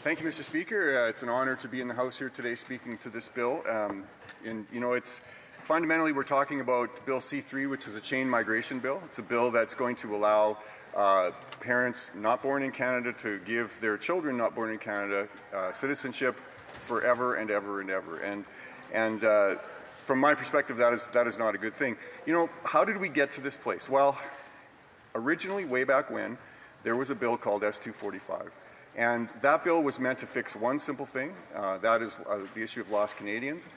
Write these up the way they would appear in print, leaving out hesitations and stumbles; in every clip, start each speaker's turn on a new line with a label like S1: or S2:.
S1: Thank you, Mr. Speaker. It's an honor to be in the House here today speaking to this bill. It's fundamentally we're talking about Bill C-3, which is a chain migration bill. It's a bill that's going to allow parents not born in Canada to give their children not born in Canada citizenship forever and ever and ever. And from my perspective, that is not a good thing. You know, how did we get to this place? Well, originally, way back when, there was a bill called S-245. And that bill was meant to fix one simple thing, that is the issue of lost Canadians.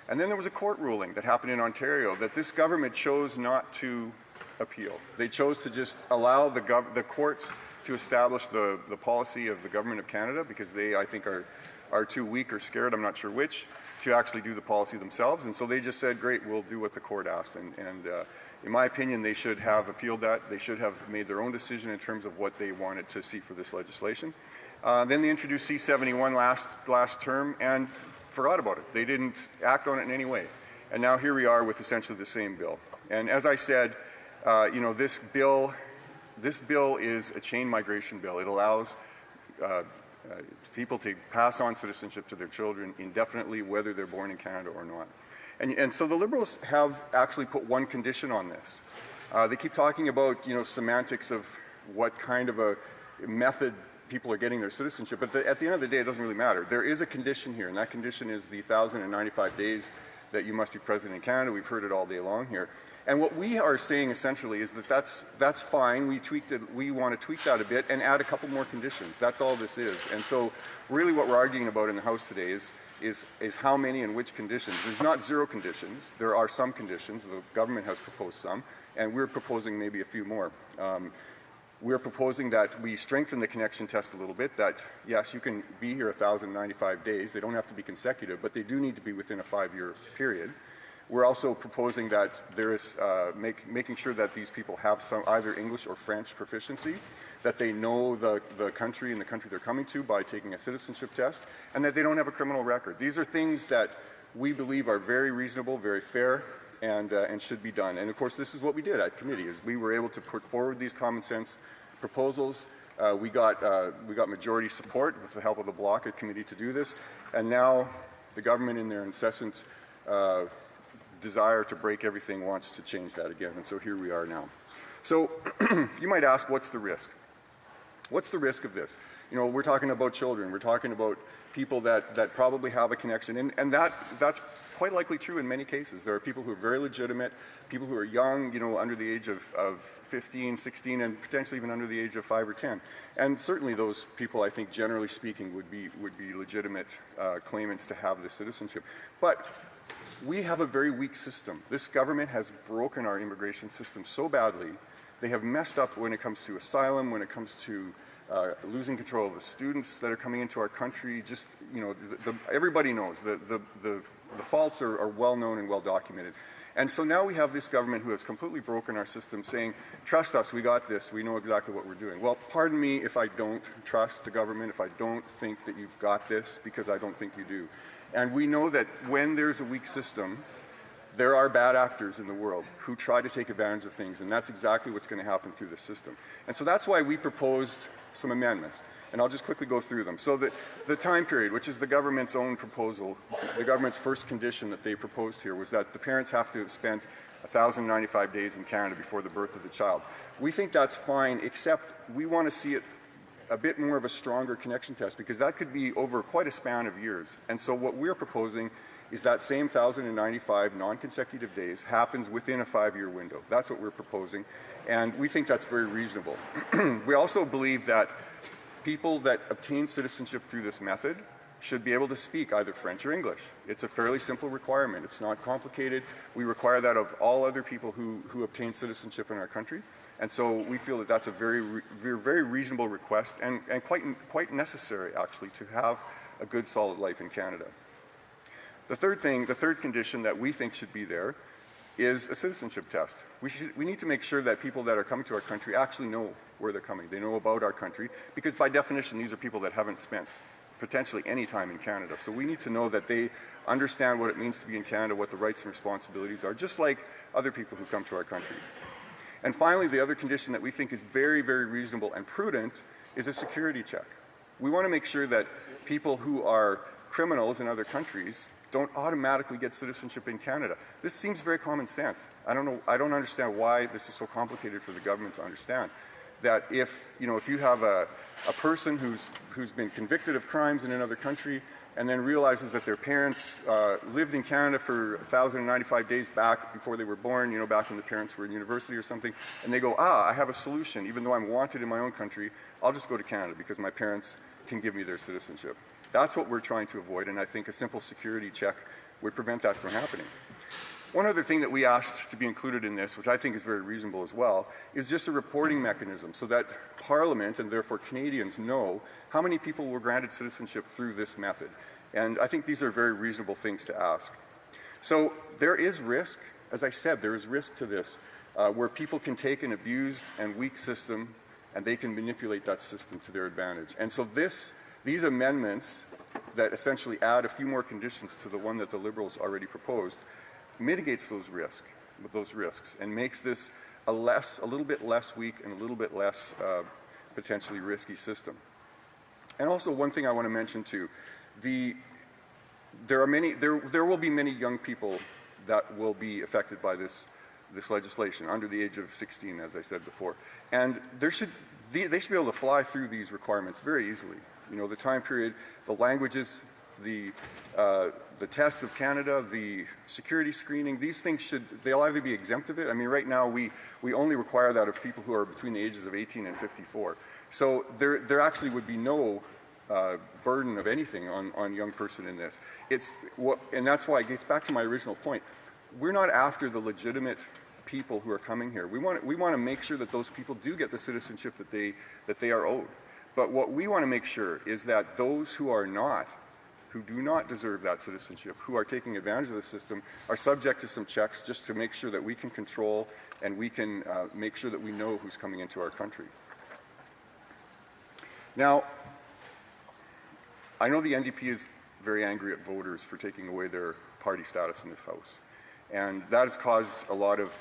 S1: And then there was a court ruling that happened in Ontario that this government chose not to appeal. They chose to just allow the courts to establish the policy of the Government of Canada because they, I think, are too weak or scared, I'm not sure which, to actually do the policy themselves. And so they just said, great, we'll do what the court asked. And in my opinion, they should have appealed that. They should have made their own decision in terms of what they wanted to see for this legislation. Then they introduced C-71 last term and forgot about it. They didn't act on it in any way. And now here we are with essentially the same bill. And as I said, this bill is a chain migration bill. It allows people to pass on citizenship to their children indefinitely, whether they're born in Canada or not. And so the Liberals have actually put one condition on this. They keep talking about, semantics of what kind of a method people are getting their citizenship, but at the end of the day, it doesn't really matter. There is a condition here, and that condition is the 1,095 days that you must be present in Canada. We've heard it all day long here. And what we are saying essentially is that that's fine. We want to tweak that a bit and add a couple more conditions. That's all this is. And so really what we're arguing about in the House today is how many and which conditions. There's not 0 conditions. There are some conditions. The government has proposed some, and we're proposing maybe a few more. We're proposing that we strengthen the connection test a little bit, that yes, you can be here 1,095 days. They don't have to be consecutive, but they do need to be within a 5-year period. We're also proposing that there is making sure that these people have some either English or French proficiency, that they know the country and the country they're coming to by taking a citizenship test, and that they don't have a criminal record. These are things that we believe are very reasonable, very fair, and should be done. And of course, this is what we did at committee: is we were able to put forward these common sense proposals. We got majority support with the help of the Bloc at committee to do this, and now the government, in their incessant desire to break everything, wants to change that again. And so here we are now. So you might ask, what's the risk? What's the risk of this? We're talking about children. We're talking about people that probably have a connection, and that's quite likely true in many cases. There are people who are very legitimate, people who are young, under the age of 15, 16, and potentially even under the age of 5 or 10. And certainly those people, I think, generally speaking, would be legitimate claimants to have this citizenship. But we have a very weak system. This government has broken our immigration system so badly. They have messed up when it comes to asylum, when it comes to losing control of the students that are coming into our country. Just, everybody knows the faults are well known and well documented. And so now we have this government who has completely broken our system, saying, trust us, we got this, we know exactly what we're doing. Well, pardon me if I don't trust the government, if I don't think that you've got this, because I don't think you do. And we know that when there's a weak system, there are bad actors in the world who try to take advantage of things, and that's exactly what's going to happen through the system. And so that's why we proposed some amendments, and I'll just quickly go through them. So the time period, which is the government's own proposal, the government's first condition that they proposed here was that the parents have to have spent 1,095 days in Canada before the birth of the child. We think that's fine, except we want to see it a bit more of a stronger connection test, because that could be over quite a span of years. And so what we're proposing is that same 1,095 non-consecutive days happens within a 5-year window. That's what we're proposing, and we think that's very reasonable. We also believe that people that obtain citizenship through this method should be able to speak either French or English. It's a fairly simple requirement. It's not complicated. We require that of all other people who obtain citizenship in our country. And so we feel that that's a very reasonable request, and quite necessary, actually, to have a good, solid life in Canada. The third condition that we think should be there is a citizenship test. We need to make sure that people that are coming to our country actually know where they're coming. They know about our country, because by definition, these are people that haven't spent potentially any time in Canada. So we need to know that they understand what it means to be in Canada, what the rights and responsibilities are, just like other people who come to our country. And finally, the other condition that we think is very, very reasonable and prudent is a security check. We want to make sure that people who are criminals in other countries don't automatically get citizenship in Canada. This seems very common sense. I don't understand why this is so complicated for the government to understand. That if you have a person who's been convicted of crimes in another country and then realizes that their parents lived in Canada for 1,095 days back before they were born, back when the parents were in university or something, and they go, I have a solution. Even though I'm wanted in my own country, I'll just go to Canada because my parents can give me their citizenship. That's what we're trying to avoid, and I think a simple security check would prevent that from happening. One other thing that we asked to be included in this, which I think is very reasonable as well, is just a reporting mechanism so that Parliament and therefore Canadians know how many people were granted citizenship through this method. And I think these are very reasonable things to ask. So there is risk. As I said, there is risk to this, where people can take an abused and weak system and they can manipulate that system to their advantage. And so these amendments that essentially add a few more conditions to the one that the Liberals already proposed mitigates those risks and makes this a little bit less weak and a little bit less potentially risky system. And also one thing I want to mention too, there will be many young people that will be affected by this legislation under the age of 16, as I said before, and they should be able to fly through these requirements very easily. The time period, the languages, the test of Canada, the security screening, these things they'll either be exempt of it. I mean, right now we only require that of people who are between the ages of 18 and 54. So there actually would be no burden of anything on a young person in this. And that's why it gets back to my original point. We're not after the legitimate people who are coming here. We want to make sure that those people do get the citizenship that they are owed. But what we want to make sure is that those who do not deserve that citizenship, who are taking advantage of the system, are subject to some checks just to make sure that we can control and we can make sure that we know who's coming into our country. Now, I know the NDP is very angry at voters for taking away their party status in this House. And that has caused a lot of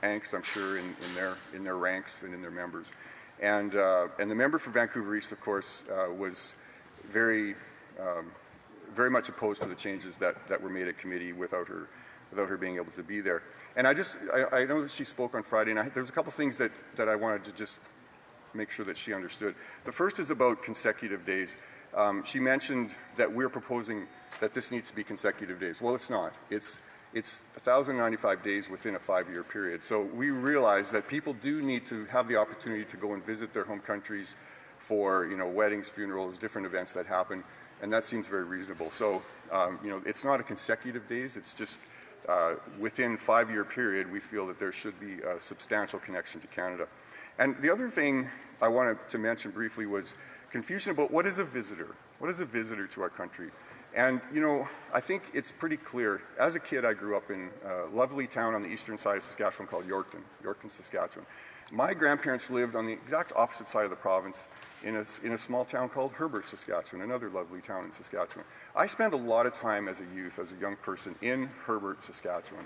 S1: angst, I'm sure, in their ranks and in their members. And the member for Vancouver East, of course, was very much opposed to the changes that were made at committee without her being able to be there. And I know that she spoke on Friday, and there's a couple things that I wanted to just make sure that she understood. The first is about consecutive days. She mentioned that we're proposing that this needs to be consecutive days. Well, it's not. It's 1,095 days within a 5-year period. So we realize that people do need to have the opportunity to go and visit their home countries for weddings, funerals, different events that happen, and that seems very reasonable. So it's not a consecutive days. It's just within 5-year period we feel that there should be a substantial connection to Canada. And the other thing I wanted to mention briefly was confusion about what is a visitor. What is a visitor to our country? And, I think it's pretty clear. As a kid, I grew up in a lovely town on the eastern side of Saskatchewan called Yorkton, Saskatchewan. My grandparents lived on the exact opposite side of the province in a small town called Herbert, Saskatchewan, another lovely town in Saskatchewan. I spent a lot of time as a youth, as a young person, in Herbert, Saskatchewan.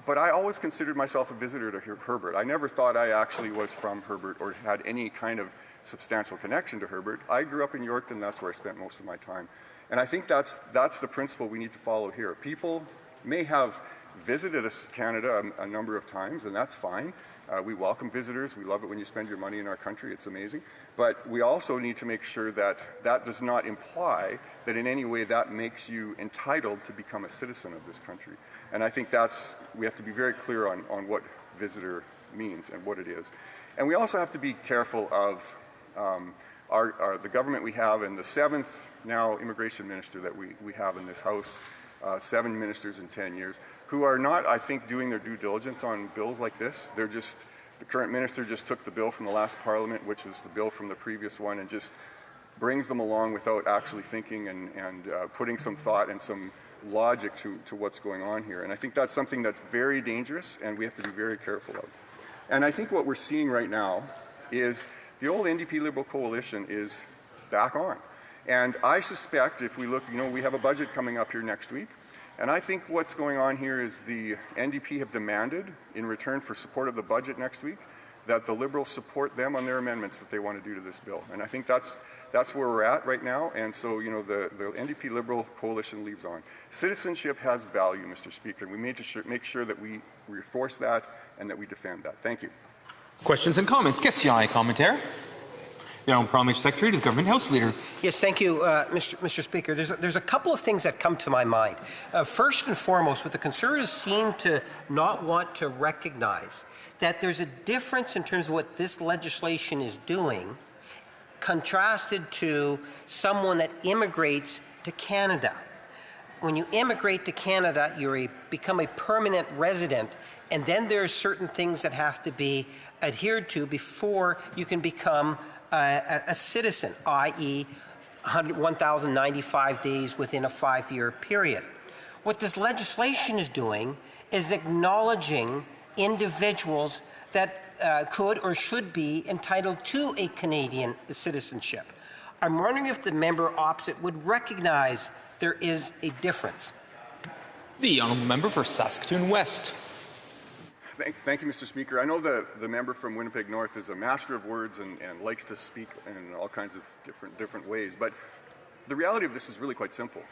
S1: But I always considered myself a visitor to Herbert. I never thought I actually was from Herbert or had any kind of substantial connection to Herbert. I grew up in Yorkton, that's where I spent most of my time. And I think that's the principle we need to follow here. People may have visited Canada a number of times, and that's fine. We welcome visitors. We love it when you spend your money in our country. It's amazing. But we also need to make sure that that does not imply that in any way that makes you entitled to become a citizen of this country. And I think we have to be very clear on what visitor means and what it is. And we also have to be careful of the government we have and the 7th now immigration minister that we have in this House, 7 ministers in 10 years, who are not, I think, doing their due diligence on bills like this. The current minister just took the bill from the last parliament, which was the bill from the previous one, and just brings them along without actually thinking and putting some thought and some logic to what's going on here. And I think that's something that's very dangerous, and we have to be very careful of. And I think what we're seeing right now is the old NDP-Liberal coalition is back on. And I suspect if we look, we have a budget coming up here next week, and I think what's going on here is the NDP have demanded, in return for support of the budget next week, that the Liberals support them on their amendments that they want to do to this bill. And I think that's That's where we're at right now, and so, you know, the NDP-Liberal coalition leaves on. Citizenship has value, Mr. Speaker, and we need to make sure that we reinforce that and that we defend that. Thank you.
S2: Questions and comments. Question et commentaire. The Honourable Parliamentary Secretary to the Government House Leader.
S3: Yes, thank you, Mr. Speaker. There's a couple of things that come to my mind. First and foremost, what the Conservatives seem to not want to recognize, that there's a difference in terms of what this legislation is doing contrasted to someone that immigrates to Canada. When you immigrate to Canada, you become a permanent resident, and then there are certain things that have to be adhered to before you can become a citizen, i.e. 1,095 days within a 5-year period. What this legislation is doing is acknowledging individuals that could or should be entitled to a Canadian citizenship. I'm wondering if the member opposite would recognize there is a difference.
S2: The Honourable Member for Saskatoon West.
S1: Thank you, Mr. Speaker. I know the member from Winnipeg North is a master of words and likes to speak in all kinds of different ways, but the reality of this is really quite simple.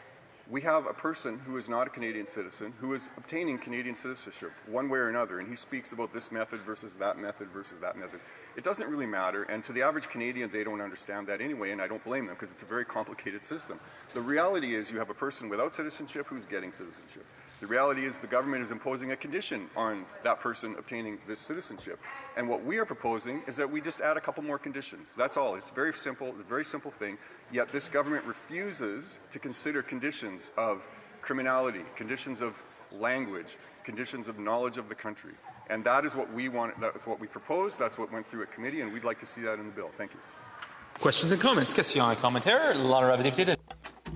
S1: We have a person who is not a Canadian citizen who is obtaining Canadian citizenship one way or another, and he speaks about this method versus that method versus that method. It doesn't really matter, and to the average Canadian, they don't understand that anyway, and I don't blame them because it's a very complicated system. The reality is you have a person without citizenship who's getting citizenship. The reality is the government is imposing a condition on that person obtaining this citizenship. And what we are proposing is that we just add a couple more conditions. That's all. It's very simple. It's a very simple thing. Yet this government refuses to consider conditions of criminality, conditions of language, conditions of knowledge of the country. And that is what we want. That's what we proposed. That's what went through at committee, and we'd like to see that in the bill. Thank you.
S2: Questions and comments. Question et commentaire. L'honorable député.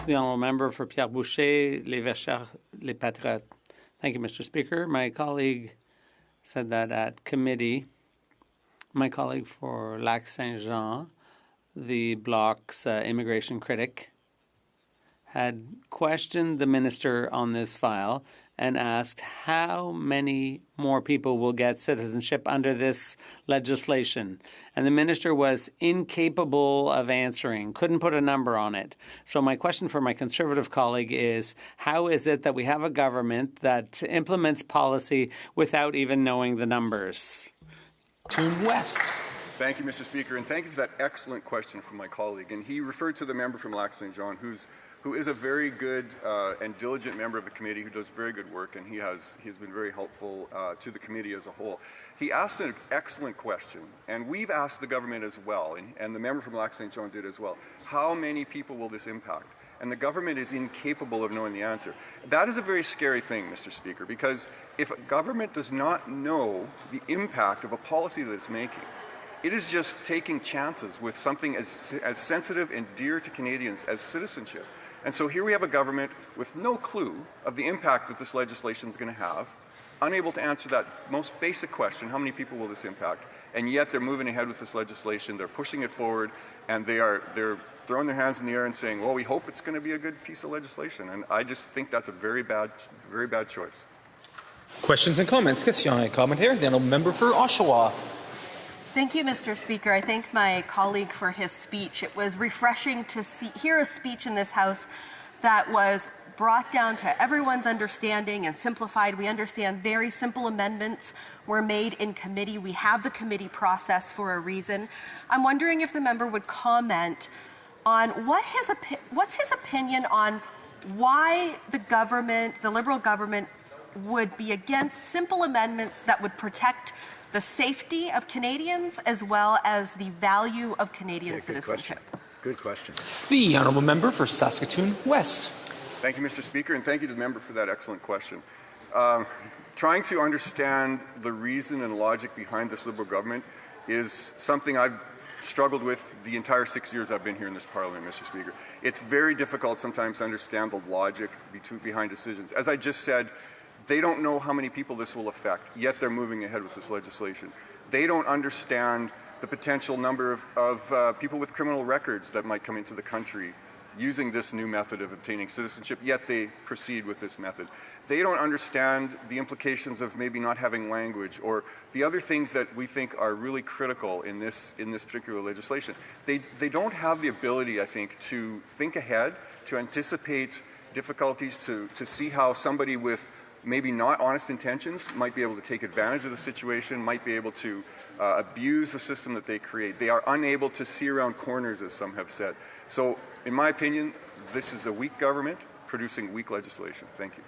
S4: The Honourable Member for Pierre Boucher, Les Verchères, Les Patriotes. Thank you, Mr. Speaker. My colleague said that at committee, my colleague for Lac-Saint-Jean, the Bloc's immigration critic, had questioned the minister on this file and asked how many more people will get citizenship under this legislation. And the minister was incapable of answering, couldn't put a number on it. So my question for my Conservative colleague is, how is it that we have a government that implements policy without even knowing the numbers?
S2: Tune West.
S1: Thank you, Mr. Speaker, and thank you for that excellent question from my colleague. And he referred to the member from Lac-Saint-Jean, who is a very good and diligent member of the committee, who does very good work, and he has been very helpful to the committee as a whole. He asked an excellent question, and we've asked the government as well, and the member from Lac-Saint-Jean did as well. How many people will this impact? And the government is incapable of knowing the answer. That is a very scary thing, Mr. Speaker, because if a government does not know the impact of a policy that it's making, it is just taking chances with something as sensitive and dear to Canadians as citizenship. And so here we have a government with no clue of the impact that this legislation is going to have, unable to answer that most basic question, how many people will this impact? And yet they're moving ahead with this legislation, they're pushing it forward, and they're throwing their hands in the air and saying, well, we hope it's going to be a good piece of legislation. And I just think that's a very bad choice.
S2: Questions and comments. Question et commentaire. The Honourable Member for Oshawa.
S5: Thank you, Mr. Speaker. I thank my colleague for his speech. It was refreshing to hear a speech in this House that was brought down to everyone's understanding and simplified. We understand very simple amendments were made in committee. We have the committee process for a reason. I'm wondering if the member would comment on what's his opinion on why the government, the Liberal government, would be against simple amendments that would protect the safety of Canadians as well as the value of Canadian citizenship.
S6: Good question.
S2: The Honourable Member for Saskatoon West.
S1: Thank you, Mr. Speaker, and thank you to the member for that excellent question. Trying to understand the reason and logic behind this Liberal government is something I've struggled with the entire 6 years I've been here in this Parliament, Mr. Speaker. It's very difficult sometimes to understand the logic behind decisions. As I just said, they don't know how many people this will affect, yet they're moving ahead with this legislation. They don't understand the potential number of people with criminal records that might come into the country using this new method of obtaining citizenship, yet they proceed with this method. They don't understand the implications of maybe not having language or the other things that we think are really critical in this particular legislation. They don't have the ability, I think, to think ahead, to anticipate difficulties, to see how somebody with maybe not honest intentions might be able to take advantage of the situation, might be able to abuse the system that they create. They are unable to see around corners, as some have said. So, in my opinion, this is a weak government producing weak legislation. Thank you.